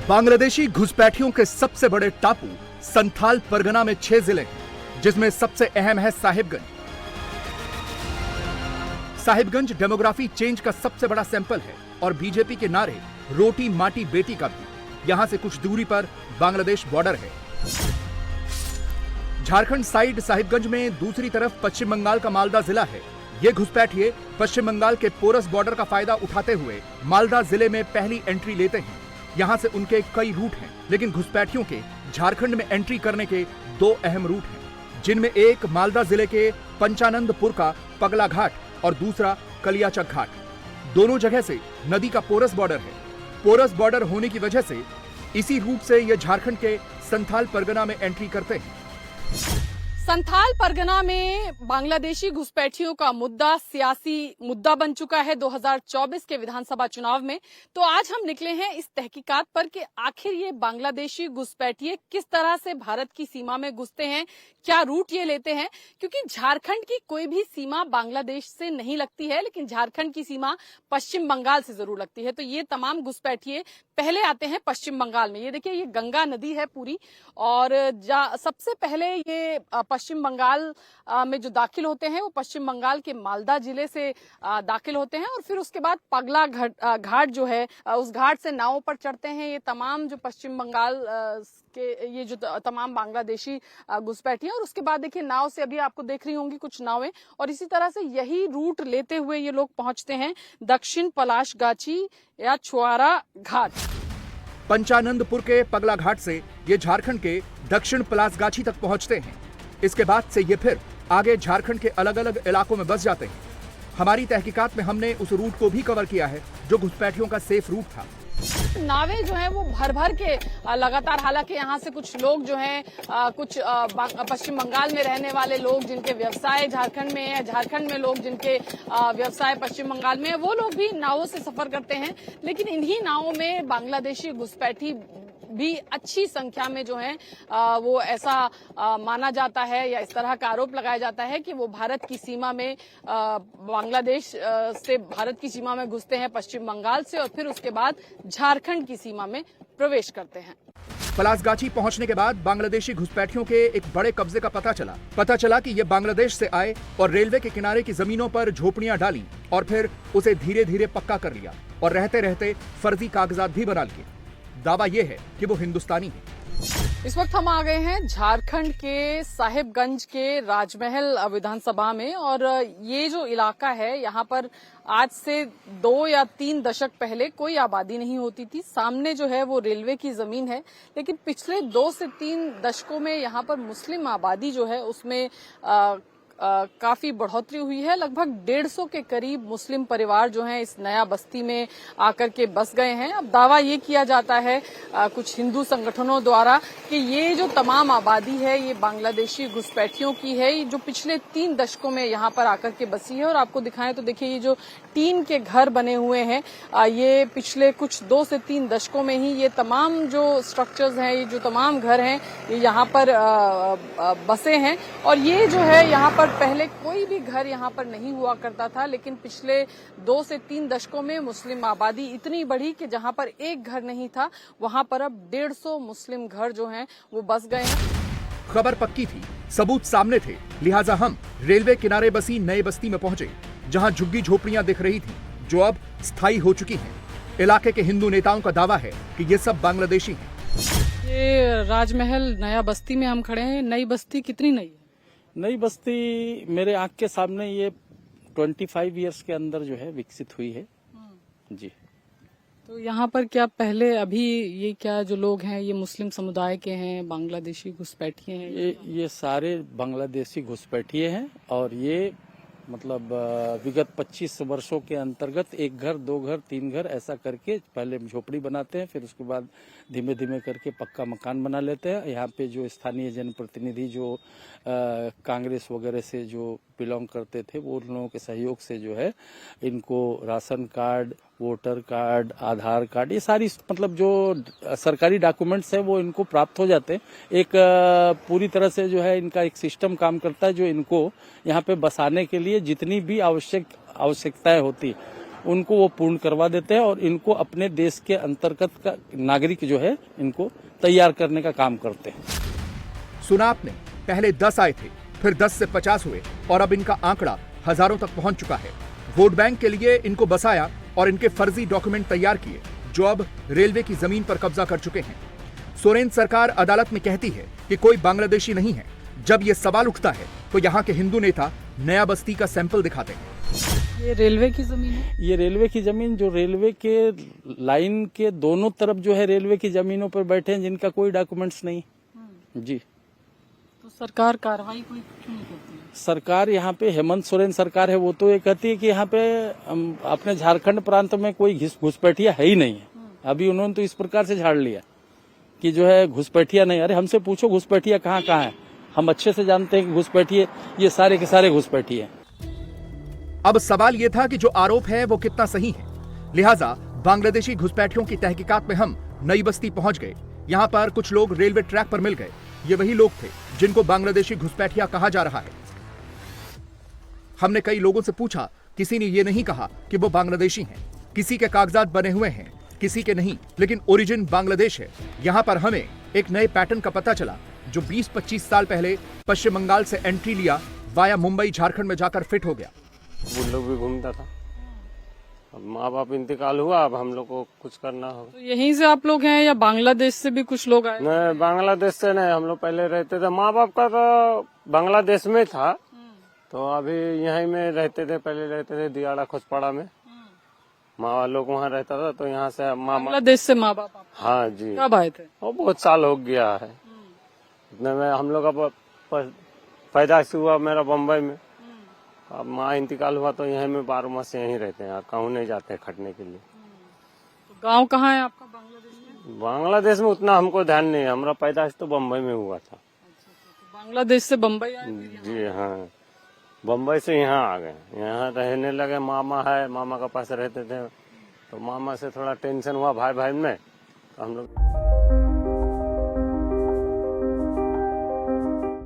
बांग्लादेशी घुसपैठियों के सबसे बड़े टापू संथाल परगना में 6 जिले हैं, जिसमें सबसे अहम है साहिबगंज। साहिबगंज डेमोग्राफी चेंज का सबसे बड़ा सैंपल है और बीजेपी के नारे रोटी माटी बेटी का भी। यहां से कुछ दूरी पर बांग्लादेश बॉर्डर है। झारखंड साइड साहिबगंज में दूसरी तरफ पश्चिम बंगाल का मालदा जिला है। ये घुसपैठिए पश्चिम बंगाल के पोरस बॉर्डर का फायदा उठाते हुए मालदा जिले में पहली एंट्री लेते हैं। यहाँ से उनके कई रूट हैं, लेकिन घुसपैठियों के झारखंड में एंट्री करने के 2 अहम रूट हैं, जिनमें एक मालदा जिले के पंचानंदपुर का पगला घाट और दूसरा कलियाचक घाट। दोनों जगह से नदी का पोरस बॉर्डर है। पोरस बॉर्डर होने की वजह से इसी रूट से ये झारखंड के संथाल परगना में एंट्री करते हैं। संथाल परगना में बांग्लादेशी घुसपैठियों का मुद्दा सियासी मुद्दा बन चुका है 2024 के विधानसभा चुनाव में। तो आज हम निकले हैं इस तहकीकात पर कि आखिर ये बांग्लादेशी घुसपैठिए किस तरह से भारत की सीमा में घुसते हैं, क्या रूट ये लेते हैं। क्योंकि झारखंड की कोई भी सीमा बांग्लादेश से नहीं लगती है, लेकिन झारखंड की सीमा पश्चिम बंगाल से जरूर लगती है। तो ये तमाम घुसपैठिए पहले आते हैं पश्चिम बंगाल में। ये देखिए, ये गंगा नदी है पूरी, और सबसे पहले ये पश्चिम बंगाल में जो दाखिल होते हैं वो पश्चिम बंगाल के मालदा जिले से दाखिल होते हैं, और फिर उसके बाद पगला घाट जो है उस घाट से नावों पर चढ़ते हैं। ये तमाम जो पश्चिम बंगाल के ये जो तमाम बांग्लादेशी घुसपैठिए, और उसके बाद देखिए नाव से अभी आपको देख रही होंगी कुछ नावें, और इसी तरह से यही रूट लेते हुए ये लोग पहुंचते हैं दक्षिण पलाशगाछी या छुआरा घाट। पंचानंदपुर के पगला घाट से ये झारखंड के दक्षिण पलाशगाछी तक पहुंचते हैं। इसके बाद से ये फिर आगे झारखंड के अलग अलग इलाकों में बस जाते हैं। हमारी तहकीकात में हमने उस रूट को भी कवर किया है जो घुसपैठियों का सेफ रूट था। नावें जो है वो भर भर के लगातार, हालांकि यहाँ से कुछ लोग जो हैं कुछ पश्चिम बंगाल में रहने वाले लोग जिनके व्यवसाय झारखंड में है, झारखंड में लोग जिनके व्यवसाय पश्चिम बंगाल में है, वो लोग भी नावों से सफर करते हैं। लेकिन इन्हीं नावों में बांग्लादेशी घुसपैठी भी अच्छी संख्या में जो है वो ऐसा माना जाता है या इस तरह का आरोप लगाया जाता है कि वो भारत की सीमा में बांग्लादेश से भारत की सीमा में घुसते हैं पश्चिम बंगाल से, और फिर उसके बाद झारखंड की सीमा में प्रवेश करते हैं। पलाशगाछी पहुंचने के बाद बांग्लादेशी घुसपैठियों के एक बड़े कब्जे का पता चला कि ये बांग्लादेश से आए और रेलवे के किनारे की जमीनों पर झोपड़ियां डाली और फिर उसे धीरे धीरे पक्का कर लिया और रहते रहते फर्जी कागजात भी बना लिए। दावा यह है कि वो हिंदुस्तानी है। इस वक्त हम आ गए हैं झारखंड के साहिबगंज के राजमहल विधानसभा में, और ये जो इलाका है यहाँ पर आज से 2 या 3 दशक पहले कोई आबादी नहीं होती थी। सामने जो है वो रेलवे की जमीन है, लेकिन पिछले 2 से 3 दशकों में यहाँ पर मुस्लिम आबादी जो है उसमें काफी बढ़ोतरी हुई है। लगभग 150 के करीब मुस्लिम परिवार जो हैं इस नया बस्ती में आकर के बस गए हैं। अब दावा ये किया जाता है कुछ हिंदू संगठनों द्वारा कि ये जो तमाम आबादी है ये बांग्लादेशी घुसपैठियों की है, ये जो पिछले 3 दशकों में यहाँ पर आकर के बसी है। और आपको दिखाएं तो देखिए, ये जो टीन के घर बने हुए हैं ये पिछले कुछ 2 से 3 दशकों में ही ये तमाम जो स्ट्रक्चर्स हैं, ये जो तमाम घर हैं, ये यहाँ पर बसे हैं। और ये जो है यहाँ पर पहले कोई भी घर यहाँ पर नहीं हुआ करता था, लेकिन पिछले 2 से 3 दशकों में मुस्लिम आबादी इतनी बढ़ी कि जहाँ पर एक घर नहीं था वहाँ पर अब 150 मुस्लिम घर जो हैं वो बस गए हैं। खबर पक्की थी, सबूत सामने थे, लिहाजा हम रेलवे किनारे बसी नई बस्ती में पहुंचे, जहां झुग्गी झोपड़ियां दिख रही थी जो अब स्थायी हो चुकी हैं। इलाके के हिंदू नेताओं का दावा है कि ये सब बांग्लादेशी हैं। ये राजमहल नया बस्ती में हम खड़े हैं। नई बस्ती कितनी नई है? नई बस्ती मेरे आंख के सामने ये 25 इयर्स के अंदर जो है विकसित हुई है जी। तो यहाँ पर क्या पहले अभी ये क्या जो लोग हैं ये मुस्लिम समुदाय के हैं, बांग्लादेशी घुसपैठिए हैं? ये सारे बांग्लादेशी घुसपैठिए हैं, और ये मतलब विगत 25 वर्षों के अंतर्गत 1 घर 2 घर 3 घर ऐसा करके पहले झोपड़ी बनाते हैं, फिर उसके बाद धीमे धीमे करके पक्का मकान बना लेते हैं। यहाँ पे जो स्थानीय जनप्रतिनिधि जो कांग्रेस वगैरह से जो बिलोंग करते थे, वो उन लोगों के सहयोग से जो है इनको राशन कार्ड, वोटर कार्ड, आधार कार्ड, ये सारी मतलब जो सरकारी डॉक्यूमेंट्स है वो इनको प्राप्त हो जाते हैं। एक पूरी तरह से जो है इनका एक सिस्टम काम करता है जो इनको यहाँ पे बसाने के लिए जितनी भी आवश्यकताएं होती उनको वो पूर्ण करवा देते हैं और इनको अपने देश के अंतर्गत का नागरिक जो है इनको तैयार करने का काम करते हैं। सुना आपने, पहले 10 आए थे, फिर 10 से 50 हुए और अब इनका आंकड़ा हजारों तक पहुंच चुका है। वोट बैंक के लिए इनको बसाया और इनके फर्जी डॉक्यूमेंट तैयार किए, जो अब रेलवे की जमीन पर कब्जा कर चुके हैं। सोरेन सरकार अदालत में कहती है कि कोई बांग्लादेशी नहीं है। जब ये सवाल उठता है तो यहाँ के हिंदू नेता नया बस्ती का सैंपल दिखाते हैं। ये रेलवे की जमीन है? ये रेलवे की जमीन, जो रेलवे के लाइन के दोनों तरफ जो है रेलवे की जमीनों पर बैठे हैं, जिनका कोई डॉक्यूमेंट्स नहीं। जी। तो सरकार कार्रवाई कोई क्यों नहीं करती है? सरकार यहाँ पे हेमंत सोरेन सरकार है, वो तो ये कहती है कि यहाँ पे अपने झारखंड प्रांत में कोई घुसपैठिया है ही नहीं है। अभी उन्होंने तो इस प्रकार से झाड़ लिया कि जो है घुसपैठिया नहीं। अरे हमसे पूछो घुसपैठिया कहाँ कहाँ है, हम अच्छे से जानते हैं कि घुसपैठिए ये सारे के सारे घुसपैठिए। अब सवाल ये था कि जो आरोप है वो कितना सही है। लिहाजा बांग्लादेशी घुसपैठियों की तहकीकात में हम नई बस्ती पहुंच गए। यहाँ पर कुछ लोग रेलवे ट्रैक पर मिल गए। ये वही लोग थे जिनको बांग्लादेशी घुसपैठिया कहा जा रहा है। हमने कई लोगों से पूछा, किसी ने ये नहीं कहा कि वो बांग्लादेशी हैं। किसी के कागजात बने हुए हैं, किसी के नहीं, लेकिन ओरिजिन बांग्लादेश है। यहाँ पर हमें एक नए पैटर्न का पता चला जो 20-25 साल पहले पश्चिम बंगाल से एंट्री लिया, वाया मुंबई झारखंड में जाकर फिट हो गया। बुल्लू भी घूमता था। अब माँ बाप इंतकाल हुआ, अब हम लोग को कुछ करना होगा। तो यहीं से आप लोग हैं या बांग्लादेश से भी कुछ लोग आए? नहीं, बांग्लादेश से नहीं, हम लोग पहले रहते थे। माँ बाप का तो बांग्लादेश में था, तो अभी यहीं में रहते थे। पहले रहते थे दियाड़ा खोजपाड़ा में, माँ लोग वहाँ रहता था, तो यहाँ से मामा। बांग्लादेश से माँ बाप? हाँ जी। कब आए थे? वो बहुत साल हो गया है। इतने में हम लोग अब पैदाइश हुआ मेरा बम्बई में। अब माँ इंतकाल हुआ तो यहीं में 12 माह से यहीं रहते हैं, कहूँ नहीं जाते हैं खटने के लिए। तो गांव कहाँ है आपका बांग्लादेश में? बांग्लादेश में उतना हमको ध्यान नहीं है, हमारा पैदाइश तो बम्बई में हुआ था। तो बांग्लादेश से बम्बई आए? जी हाँ, बम्बई से यहाँ आ गए, यहाँ रहने लगे। मामा है, मामा के पास रहते थे, तो मामा से थोड़ा टेंशन हुआ भाई भाई में, तो हम लोग